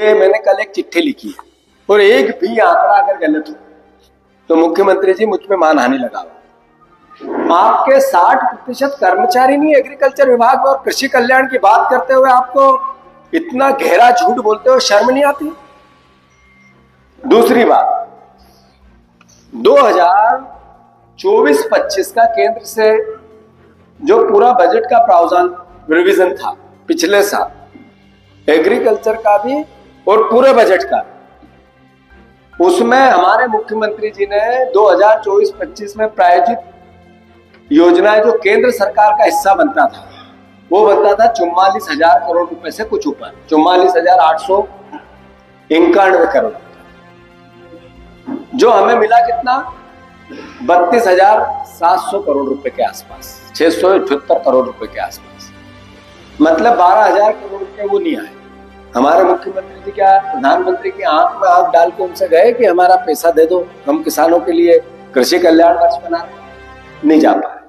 ये मैंने कल एक चिट्ठी लिखी है और एक भी आंकड़ा अगर गलत हो तो मुख्यमंत्री जी मुझ पे मानहानि लगाओ। आपके 60% कर्मचारी नहीं एग्रीकल्चर विभाग में, और कृषि कल्याण की बात करते हुए आपको इतना गहरा झूठ बोलते हुए शर्म नहीं आती? दूसरी बात, 2024-25 का केंद्र से जो पूरा बजट का प्रावधान रिवीजन था पिछले साल, एग्रीकल्चर का भी और पूरे बजट का, उसमें हमारे मुख्यमंत्री जी ने 2024-25 में प्रायोजित योजनाएं जो केंद्र सरकार का हिस्सा बनता था वो बनता था 44,000 करोड़ रुपए से कुछ ऊपर, 44,891 करोड़। जो हमें मिला कितना? 32,700 करोड़ रुपए के आसपास, 678 करोड़ रुपए के आसपास, मतलब 12,000 करोड़ रुपए वो नहीं आए। हमारे मुख्यमंत्री जी क्या प्रधानमंत्री की आंख में आंख डाल के उनसे गए कि हमारा पैसा दे दो, हम किसानों के लिए कृषि कल्याण वर्ष बना? नहीं जा पाए।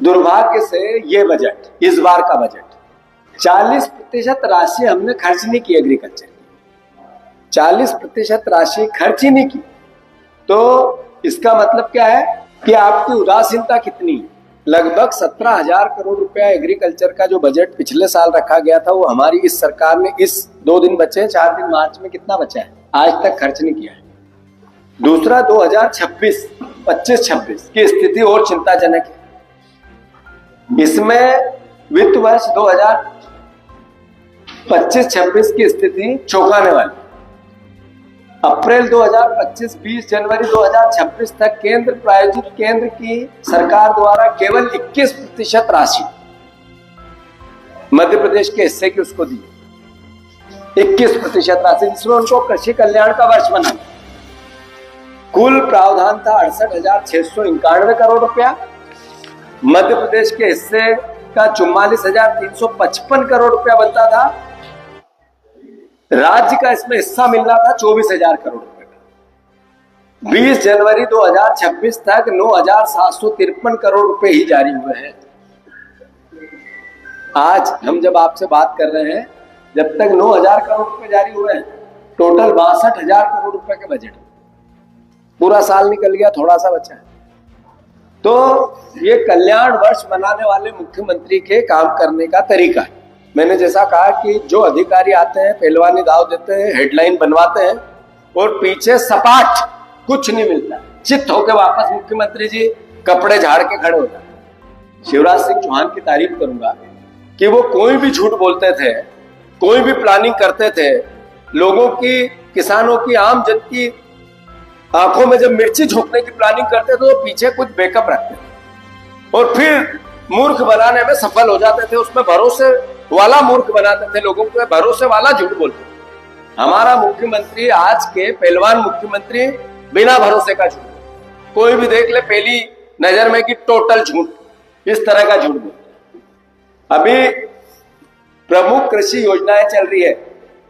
दुर्भाग्य से ये बजट, इस बार का बजट, 40% राशि हमने खर्च नहीं की एग्रीकल्चर की, 40% राशि खर्च ही नहीं की। तो इसका मतलब क्या है कि आपकी उदासीनता कितनी? लगभग 17,000 करोड़ रुपया एग्रीकल्चर का जो बजट पिछले साल रखा गया था वो हमारी इस सरकार ने, इस 2 दिन बचे, 4 दिन मार्च में कितना बचा है आज तक खर्च नहीं किया है। दूसरा, 2025-26 की स्थिति और चिंताजनक है। इसमें वित्त वर्ष 2025-26 की स्थिति चौंकाने वाली। अप्रैल 2025 20 जनवरी 2026 तक केंद्र प्रायोजित, केंद्र की सरकार द्वारा केवल 21% राशि मध्य प्रदेश के हिस्से की उसको दी, 21% राशि, जिसमें उनको कृषि कल्याण का वर्ष बना। कुल प्रावधान था 68,691 करोड़ रुपया, मध्य प्रदेश के हिस्से का 44,355 करोड़ रुपया बनता था, राज्य का इसमें हिस्सा मिलना था 24,000 करोड़ रुपए का। 20 जनवरी 2026 तक 9,753 करोड़ रुपए ही जारी हुए हैं। आज हम जब आपसे बात कर रहे हैं, जब तक 9,000 करोड़ रुपए जारी हुए हैं, टोटल 62,000 करोड़ रुपए के बजट, पूरा साल निकल गया, थोड़ा सा बचा है। तो ये कल्याण वर्ष मनाने वाले मुख्यमंत्री के काम करने का तरीका है। मैंने जैसा कहा कि जो अधिकारी आते हैं, पहलवानी दाव देते हैं, हेडलाइन बनवाते हैं और पीछे सपाट कुछ नहीं मिलता, चित्त होकर वापस मुख्यमंत्री जी कपड़े झाड़ के खड़े होते हैं। शिवराज सिंह चौहान की तारीफ करूंगा कि वो कोई भी झूठ बोलते थे, कोई भी प्लानिंग करते थे, लोगों की, किसानों की, आम जन की आंखों में जब मिर्ची झोंकने की प्लानिंग करते थे तो पीछे कुछ बैकअप रखते थे और फिर मूर्ख बनाने में सफल हो जाते थे। उसमें भरोसे वाला मूर्ख बनाते थे, लोगों को भरोसे वाला झूठ बोलते थे। हमारा मुख्यमंत्री, आज के पहलवान मुख्यमंत्री, बिना भरोसे का झूठ, कोई भी देख ले पहली नजर में कि टोटल झूठ, इस तरह का झूठ बोलते। अभी प्रमुख कृषि योजनाएं चल रही है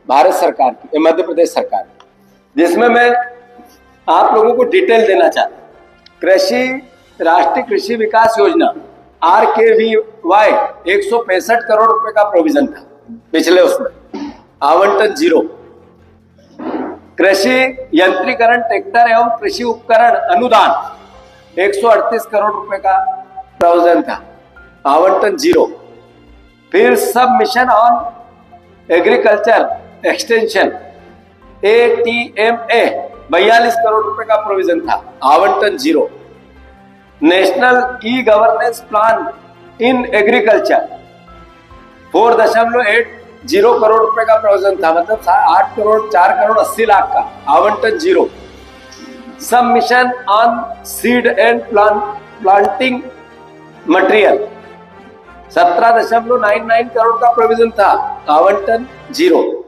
भारत सरकार की, मध्य प्रदेश सरकार की, जिसमें मैं आप लोगों को डिटेल देना चाहता हूं। राष्ट्रीय कृषि विकास योजना RKVY 165 करोड़ रुपए का प्रोविजन था पिछले, उसमें आवंटन 0। कृषि यंत्रीकरण, ट्रैक्टर एवं कृषि उपकरण अनुदान 138 करोड़ रुपए का प्रोविजन था, आवंटन 0। फिर सब mission on agriculture extension ATMA 42 crore रुपए का प्रोविजन था, आवंटन 0। National e governance plan in agriculture 4.80 crore रुपए का प्रोविजन था, मतलब 4 करोड़ 80 लाख का, आवंटन 0। Sub mission on seed and planting material 17.99 crore का प्रोविजन था, आवंटन 0।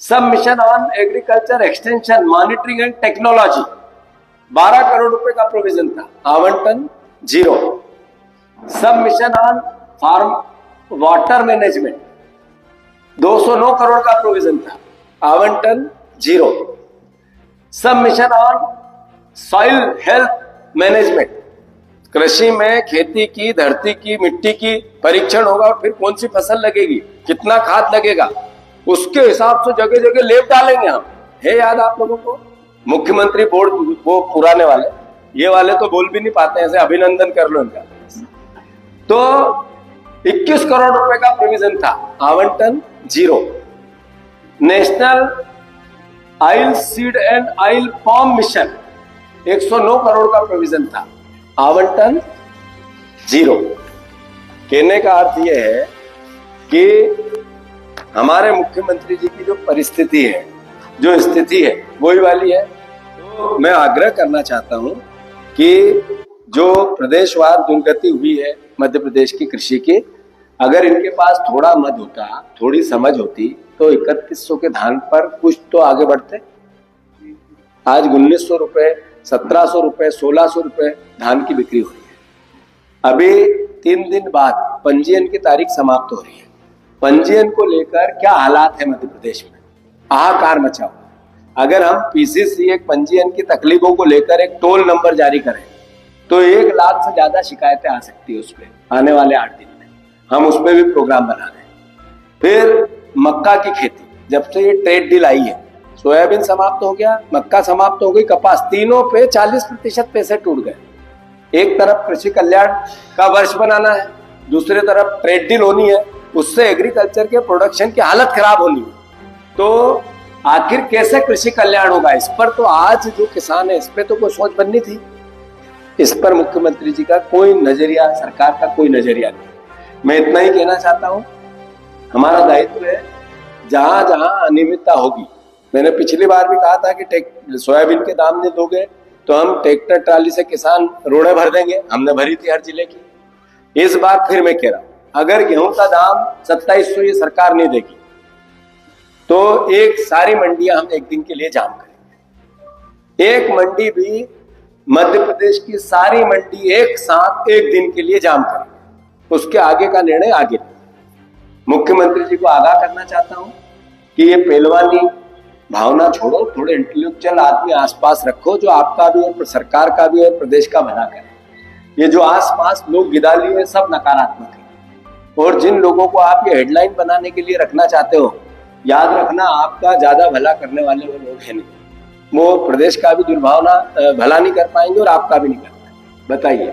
Sub mission on agriculture extension monitoring and technology 12 crore रुपए का प्रोविजन था, आवंटन 0। Sub mission on farm water management 209 crore का प्रोविजन था, आवंटन 0। Sub mission on soil health management, कृषि में खेती की, धरती की, मिट्टी की परीक्षण होगा और फिर कौन सी फसल लगेगी, कितना खाद लगेगा, उसके हिसाब से जगह जगह लेप डालेंगे हम। है याद आप लोगों को? मुख्यमंत्री बोर्ड, वो पुराने वाले, ये वाले तो बोल भी नहीं पाते, ऐसे अभिनंदन कर लो इनका। तो 21 करोड़ रुपए का प्रोविजन था, आवंटन 0। National oil seed and oil palm mission 109 crore का प्रोविजन था, आवंटन 0। कहने का अर्थ यह है कि हमारे मुख्यमंत्री जी की जो परिस्थिति है, जो स्थिति है, वही वाली है। तो मैं आग्रह करना चाहता हूं कि जो प्रदेशवार दुर्गति हुई है मध्य प्रदेश की कृषि की, अगर इनके पास थोड़ा मद होता, थोड़ी समझ होती, तो 3100 के धान पर कुछ तो आगे बढ़ते। आज 1900 रुपए, 1700 रुपए, 1600 रुपए धान की बिक्री हो रही है। अभी 3 दिन बाद पंजीयन की तारीख समाप्त हो रही है। पंजीयन को लेकर क्या हालात है मध्य प्रदेश में, हाहाकार मचा हुआ। अगर हम पीसीसी एक पंजीयन की तकलीफों को लेकर एक टोल नंबर जारी करें तो 1 लाख से ज्यादा शिकायतें आ सकती है उस पर आने वाले 8 दिन में। हम उस पर भी प्रोग्राम बना रहे हैं। फिर मक्का की खेती, जब से ये ट्रेड डील आई है, सोयाबीन समाप्त हो गया, मक्का समाप्त हो गई, कपास, तीनों पे 40% पैसे टूट गए। एक तरफ कृषि कल्याण का वर्ष बनाना है, दूसरी तरफ ट्रेड डील होनी है, उससे एग्रीकल्चर के प्रोडक्शन की हालत खराब होनी है। तो आखिर कैसे कृषि कल्याण होगा? इस पर तो आज जो किसान है, इस पर तो कोई सोच बननी थी। इस पर मुख्यमंत्री जी का कोई नजरिया, सरकार का कोई नजरिया नहीं। मैं इतना ही कहना चाहता हूं, हमारा दायित्व है जहां जहां अनियमितता होगी, मैंने पिछली बार भी कहा था कि सोयाबीन के दाम नहीं दोगे तो हम ट्रैक्टर ट्राली से किसान रोड़े भर देंगे, हमने भरी थी हर जिले की। इस बार फिर मैं कह रहा हूं, अगर गेहूं का दाम 2700 ये सरकार नहीं देगी तो एक सारी मंडियां हम एक दिन के लिए जाम करेंगे। एक मंडी भी, मध्य प्रदेश की सारी मंडी एक साथ एक दिन के लिए जाम करेंगे। उसके आगे का निर्णय आगे। मुख्यमंत्री जी को आगाह करना चाहता हूं कि ये पहलवानी भावना छोड़ो, थोड़े इंटेलेक्चुअल आदमी आसपास रखो जो आपका भी और सरकार का भी और प्रदेश का भला करे। ये जो आसपास लोग गिदाली है सब नकारात्मक है, और जिन लोगों को आप ये हेडलाइन बनाने के लिए रखना चाहते हो, याद रखना आपका ज्यादा भला करने वाले वो लोग हैं नहीं। वो प्रदेश का भी दुर्भावना भला नहीं कर पाएंगे और आपका भी नहीं कर पाएंगे। बताइए।